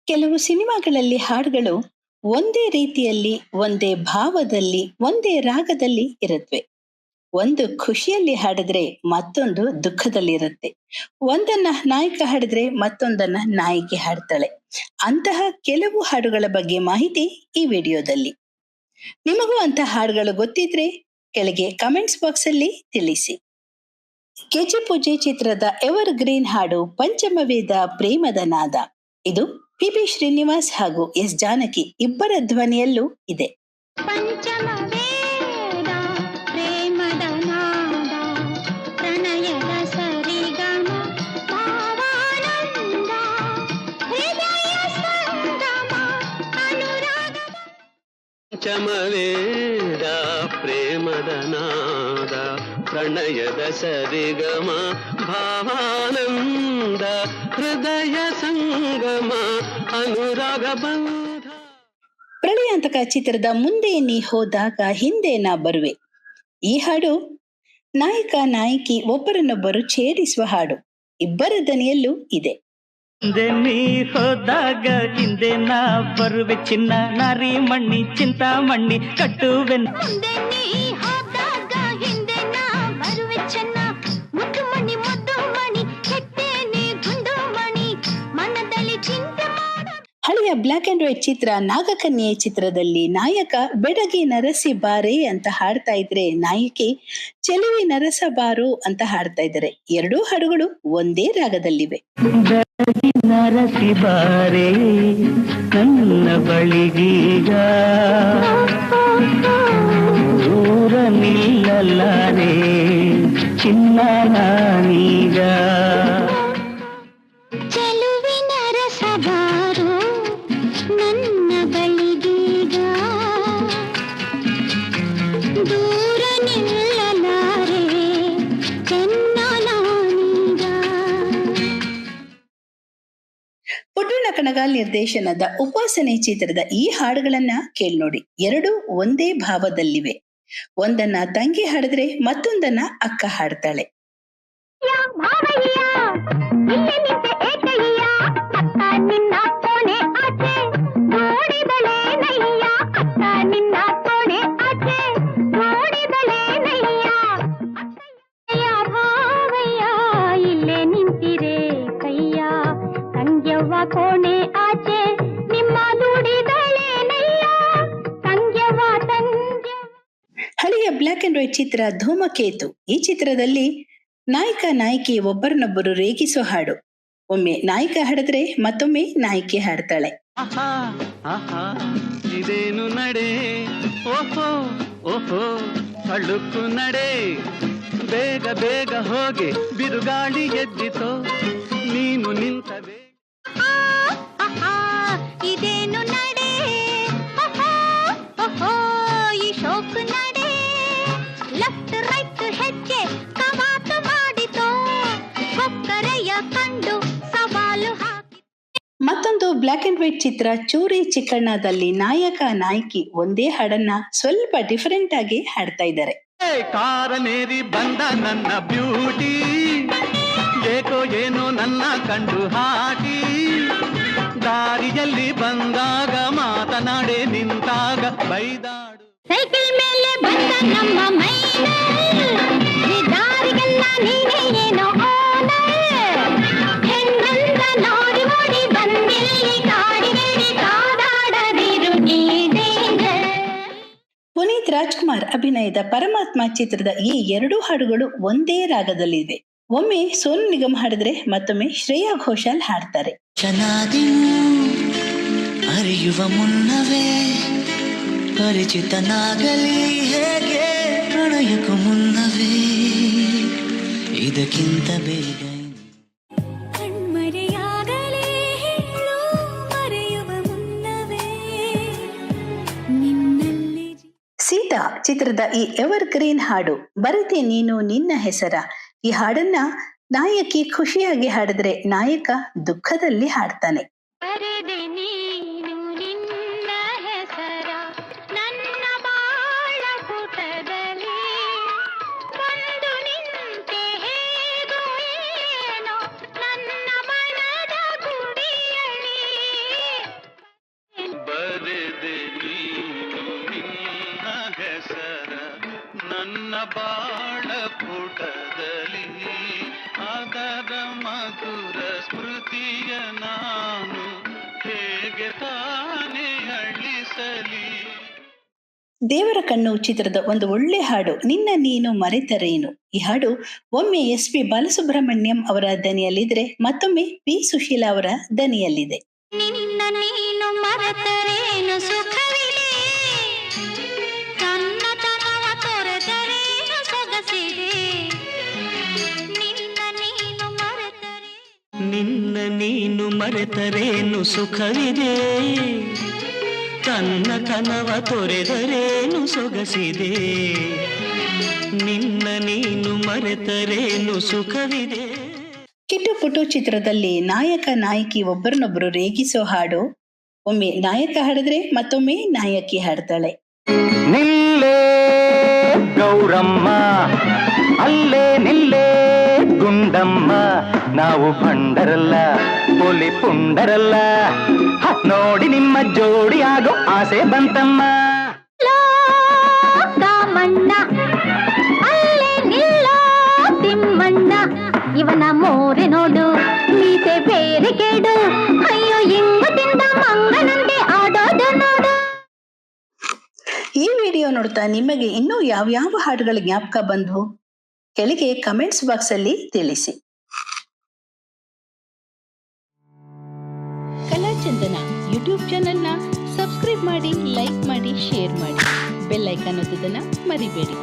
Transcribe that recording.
ಕೆಲವು ಸಿನಿಮಾಗಳಲ್ಲಿ ಹಾಡುಗಳು ಒಂದೇ ರೀತಿಯಲ್ಲಿ, ಒಂದೇ ಭಾವದಲ್ಲಿ, ಒಂದೇ ರಾಗದಲ್ಲಿ ಇರುತ್ತವೆ. ಒಂದು ಖುಷಿಯಲ್ಲಿ ಹಾಡಿದ್ರೆ ಮತ್ತೊಂದು ದುಃಖದಲ್ಲಿರುತ್ತೆ. ಒಂದನ್ನ ನಾಯಕ ಹಾಡಿದ್ರೆ ಮತ್ತೊಂದನ್ನ ನಾಯಕಿ ಹಾಡ್ತಾಳೆ. ಅಂತಹ ಕೆಲವು ಹಾಡುಗಳ ಬಗ್ಗೆ ಮಾಹಿತಿ ಈ ವಿಡಿಯೋದಲ್ಲಿ. ನಿಮಗೂ ಅಂತಹ ಹಾಡುಗಳು ಗೊತ್ತಿದ್ರೆ ಕೆಳಗೆ ಕಮೆಂಟ್ಸ್ ಬಾಕ್ಸ್ ಅಲ್ಲಿ ತಿಳಿಸಿ. ಕೆಜೆ ಪೂಜೆ ಚಿತ್ರದ ಎವರ್ ಗ್ರೀನ್ ಹಾಡು ಪಂಚಮವೇದ ಪ್ರೇಮದ ನಾದ. ಇದು ಪಿ ಶ್ರೀನಿವಾಸ್ ಹಾಗೂ ಎಸ್ ಜಾನಕಿ ಇಬ್ಬರ ಧ್ವನಿಯಲ್ಲೂ ಇದೆ. ಪಂಚಮ ವೇದ ಪ್ರೇಮದ ನಾದ, ಪ್ರಣಯದ ಸರಿಗಮ ಭಾವಾನಂದ, ಹೃದಯ ಸಂಗಮ ಅನುರಾಗ. ಪಂಚಮವೇದ ಪ್ರೇಮದ ನಾದ, ಪ್ರಣಯದ ಸರಿಗಮ ಭಾವಾನಂದ, ಹೃದಯ ಸಂಗಮ ಅನುರಾಗ ಬಂಧ. ಪ್ರಳಯಾಂತಕ ಚಿತ್ರದ ಮುಂದೆ ನೀ ಹೋದಾಗ ಹಿಂದೆ ನಾ ಬರುವೆ. ಈ ಹಾಡು ನಾಯಕ ನಾಯಕಿ ಒಬ್ಬರನ್ನೊಬ್ಬರು ಛೇಡಿಸುವ ಹಾಡು. ಇಬ್ಬರ ದನಿಯಲ್ಲೂ ಇದೆ. ಹಿಂದೆ ನೀ ಹೋದಾಗ ಹಿಂದೆ ನಾ ಬರುವೆ ಚಿನ್ನ, ನಾರಿ ಮಣ್ಣಿ ಚಿಂತಾಮಣ್ಣಿ ಕಟ್ಟುವೆ. ಮುಂದೆ ನೀ ಹೋದಾಗ ಹಿಂದೆ ನಾ ಬರುವೆ ಚೆನ್ನ, ಮುದ್ದು ಮಣಿ ಮುದ್ದು ಮಣಿ ಕೆಟ್ಟೇನೆ ಗುಂಡು ಮಣಿ, ಮನದಲ್ಲಿ ಚಿಂತೆ ಮಾಡ. ಹಳೆಯ ಬ್ಲಾಕ್ ಅಂಡ್ ವೈಟ್ ಚಿತ್ರ ನಾಗಕನ್ಯೆ ಚಿತ್ರದಲ್ಲಿ ನಾಯಕ ಬೆಡಗಿ ನರಸಿ ಬಾರೆ ಅಂತ ಹಾಡ್ತಾ ಇದ್ರೆ, ನಾಯಕಿ ಚೆಲುವಿ ನರಸ ಬಾರು ಅಂತ ಹಾಡ್ತಾ ಇದ್ದಾರೆ. ಎರಡೂ ಹಾಡುಗಳು ಒಂದೇ ರಾಗದಲ್ಲಿವೆ. ಬೆಳಗಿ ನರಸಿ ಬಾರೆ ನನ್ನ ಬಳಿಗೀಗ, ದೂರ ನಿಲ್ಲಲಾರೆ ಚಿನ್ನ ನಾನೀಗ. ಚೆಲುವಿನ ರಸಬಾರು ನನ್ನ ಬಳಿಗೀಗ, ದೂರ ನಿಲ್ಲಲಾರೆ ಚೆನ್ನ ನಾನೀಗ. ಪುಟ್ಟಣ್ಣ ಕಣಗಾಲ್ ನಿರ್ದೇಶನದ ಉಪಾಸನೆ ಚಿತ್ರದ ಈ ಹಾಡುಗಳನ್ನ ಕೇಳ್ನೋಡಿ. ಎರಡು ಒಂದೇ ಭಾವದಲ್ಲಿವೆ. ಒಂದನ್ನ ತಂಗಿ ಹಾಡಿದ್ರೆ ಮತ್ತೊಂದನ್ನ ಅಕ್ಕ ಹಾಡ್ತಾಳೆ. ಮಾವಯ್ಯ ಇಲ್ಲೇ ನಿಂತೆ ಏಕಯ್ಯ, ಅಕ್ಕ ನಿನ್ನ ಕೋಣೆ ಆಚೆ ನೋಡಿದಳೆ ನಯ್ಯ, ಅಕ್ಕ ನಿನ್ನ ಕೋಣೆ ಆಚೆ ನೋಡಿದಳೆ ನಯ್ಯ. ಅಕ್ಕಯ್ಯ ಭಾವಯ್ಯ ಇಲ್ಲೇ ನಿಂತಿರೆ ಕಯ್ಯ, ತಂಗ್ಯವ್ವ ಕೋಣೆ ಆಚೆ ನಿಮ್ಮ ದುಡಿದಳೆ ನಯ್ಯ, ತಂಗ್ಯವ್ವ ತಂಗ್ಯವ್ವ. ಹಳೆಯ ಬ್ಲಾಕ್ ಅಂಡ್ ವೈಟ್ ಚಿತ್ರ ಧೂಮಕೇತು. ಈ ಚಿತ್ರದಲ್ಲಿ ನಾಯಕ ನಾಯಕಿ ಒಬ್ಬರನ್ನೊಬ್ಬರು ರೇಗಿಸೋ ಹಾಡು. ಒಮ್ಮೆ ನಾಯಕ ಹಾಡಿದ್ರೆ ಮತ್ತೊಮ್ಮೆ ನಾಯಕಿ ಹಾಡ್ತಾಳೆ. ಆಹಾ ಆಹಾ ಇದೇನು ನಡೆ, ಓಹೋ ಓಹೋ ತಳುಕು ನಡೆ, ಬೇಗ ಬೇಗ ಹೋಗಿ ಬಿರುಗಾಳಿ ಎದ್ದಿತೋ ನೀನು ನಿಂತವೇ. ಇದೇನು ನಡೆ, ಓಹೋ ಓಹೋ ಈ ಶೋಕು ನಡೆ, ಲೆಫ್ಟ್ ರೈಟ್ ಹೆಜ್ಜೆ ಕವಾತು ಮಾಡಿತೋ, ಕೊಕ್ಕರೆಯ ಕಂಡು ಸವಾಲು ಹಾಕಿ. ಮತ್ತೊಂದು ಬ್ಲಾಕ್ ಅಂಡ್ ವೈಟ್ ಚಿತ್ರ ಚೂರಿ ಚಿಕ್ಕಣ್ಣದಲ್ಲಿ ನಾಯಕ ನಾಯಕಿ ಒಂದೇ ಹಾಡನ್ನ ಸ್ವಲ್ಪ ಡಿಫರೆಂಟ್ ಆಗಿ ಹಾಡ್ತಾ ಇದ್ದಾರೆ. ಕಾರನೇರಿ ಬಂದ ನನ್ನ ಬ್ಯೂಟಿ, ಏಕೋ ಏನೋ ನನ್ನ ಕಂಡು ಹಾಕಿ, ದಾರಿಯಲ್ಲಿ ಬಂದಾಗ ಮಾತನಾಡೆ ನಿಂತಾಗ ಬೈದಾಡು. ಸೈಕಲ್ ಮೇಲೆ ಬಂದ ನಮ್ಮ ಮೈನರ್, ಈ ದಾರಿಗೆಲ್ಲ ನೀನೇ ಏನೋ ಓನರ್, ಹೆಣ್ಣಂತ ನೋಡಿ ಓಡಿ ಬಂದಿಲ್ಲಿ ಕಾಡಿನೇರಿ ಕಾದಾಡದಿರು ನೀ ಡೇಂಜರ್. ಪುನೀತ್ ರಾಜ್ಕುಮಾರ್ ಅಭಿನಯದ ಪರಮಾತ್ಮ ಚಿತ್ರದ ಈ ಎರಡೂ ಹಾಡುಗಳು ಒಂದೇ ರಾಗದಲ್ಲಿವೆ. ಒಮ್ಮೆ ಸೋನು ನಿಗಮ್ ಹಾಡಿದ್ರೆ ಮತ್ತೊಮ್ಮೆ ಶ್ರೇಯಾ ಘೋಷಾಲ್ ಹಾಡ್ತಾರೆ. ಚೆನ್ನಾಗಿ ಅರಿಯುವ ಮುನ್ನವೇ ಪರಿಚಿತನಾಗಲಿ ಹೇಗೆ, ಪ್ರಣಯಕ್ಕೂ ಮುನ್ನವೇ ಇದಕ್ಕಿಂತ ಬೇಗ ಕಣ್ಮರೆಯಾಗಲೇ ಹೇಳು, ಮರೆಯುವ ಮುನ್ನವೇ ನಿನ್ನಲ್ಲಿ. ಸೀತಾ ಚಿತ್ರದ ಈ ಎವರ್ ಗ್ರೀನ್ ಹಾಡು ಬರಿತೆ ನೀನು ನಿನ್ನ ಹೆಸರ. ಈ ಹಾಡನ್ನ ನಾಯಕಿ ಖುಷಿಯಾಗಿ ಹಾಡಿದ್ರೆ ನಾಯಕ ದುಃಖದಲ್ಲಿ ಹಾಡ್ತಾನೆ. ಬರೆದೆ ನೀನು ನಿನ್ನ ಹೆಸರ ನನ್ನ ಬಾಳ ಪುಟದಲ್ಲಿ, ಬಂದು ನಿಂತೆ ಹೇಗೋ ಏನೋ ನನ್ನ ಮನದ ಗುಡಿಯಲ್ಲಿ. ನನ್ನ ಬಾಳ ಪುಟದಲ್ಲಿ ಅದರ ಮಧುರ ಸ್ಮೃತಿಯ ನಾನು ಹೇಗೆ ತಾನೇ ಅಳಿಸಲಿ. ದೇವರ ಕಣ್ಣು ಚಿತ್ರದ ಒಂದು ಒಳ್ಳೆ ಹಾಡು ನಿನ್ನ ನೀನು ಮರೆತರೇನು. ಈ ಹಾಡು ಒಮ್ಮೆ SP ಬಾಲಸುಬ್ರಹ್ಮಣ್ಯಂ ಅವರ ದನಿಯಲ್ಲಿದ್ರೆ, ಮತ್ತೊಮ್ಮೆ P ಸುಶೀಲಾ ಅವರ ದನಿಯಲ್ಲಿದೆ. ನಿನ್ನ ನೀನು ಮರೆತರೇನು ಸುಖವಿದೆ, ತನ್ನತನವ ತೊರೆದರೇನು ಸೊಗಸಿದೆ. ನಿನ್ನ ನೀನು ಮರೆತರೆ ನಿನ್ನ ನೀನು ಮರೆತರೇನು ಸುಖವಿದೆ, ತನ್ನತನವ ತೊರೆದರೇನು ಸೊಗಸಿದೆ. ನಿನ್ನ ನೀನು ಮರೆತರೇನು ಸುಖವಿದೆ. ಕಿಟ್ಟು ಪುಟ್ಟು ಚಿತ್ರದಲ್ಲಿ ನಾಯಕ ನಾಯಕಿ ಒಬ್ಬರನ್ನೊಬ್ರು ರೇಗಿಸೋ ಹಾಡು. ಒಮ್ಮೆ ನಾಯಕ ಹಾಡಿದ್ರೆ ಮತ್ತೊಮ್ಮೆ ನಾಯಕಿ ಹಾಡ್ತಾಳೆ. ನಿಲ್ಲೇ ಗೌರಮ್ಮ, ಅಲ್ಲೇ ನಿಲ್ಲೇ ಗುಂಡಮ್ಮ, ನಾವು ಭಂಡರಲ್ಲ ಪೊಲಿ ಪುಂಡರಲ್ಲ, ನೋಡಿ ನಿಮ್ಮ ಜೋಡಿ ಆಗೋ ಆಸೆ ಬಂತಮ್ಮ. ಕಾಮಣ್ಣ ಅಲ್ಲೇ ನಿಲ್ಲ ತಿಮ್ಮಣ್ಣ, ಇವನ ಮೋರೆ ನೋಡು ಮೀಸೆ ಬೇರೆ ಕೇಡು, ಅಯ್ಯೋ ಇಂಗದಿಂದ ಮಂಗನಂತೆ ಆಡೋದು ನೋಡು. ಈ ವಿಡಿಯೋ ನೋಡ್ತಾ ನಿಮಗೆ ಇನ್ನೂ ಯಾವ್ಯಾವ ಹಾಡುಗಳ ಜ್ಞಾಪಕ ಬಂದ್ವು ಕೆಳಗೆ ಕಮೆಂಟ್ಸ್ ಬಾಕ್ಸ್ ಅಲ್ಲಿ ತಿಳಿಸಿ. ಕಲಾಚಂದನ ಯೂಟ್ಯೂಬ್ ಚಾನೆಲ್ನ ಸಬ್ಸ್ಕ್ರೈಬ್ ಮಾಡಿ, ಲೈಕ್ ಮಾಡಿ, ಶೇರ್ ಮಾಡಿ, ಬೆಲ್ ಐಕಾನ್ ಒತ್ತೋದನ್ನ ಮರಿಬೇಡಿ.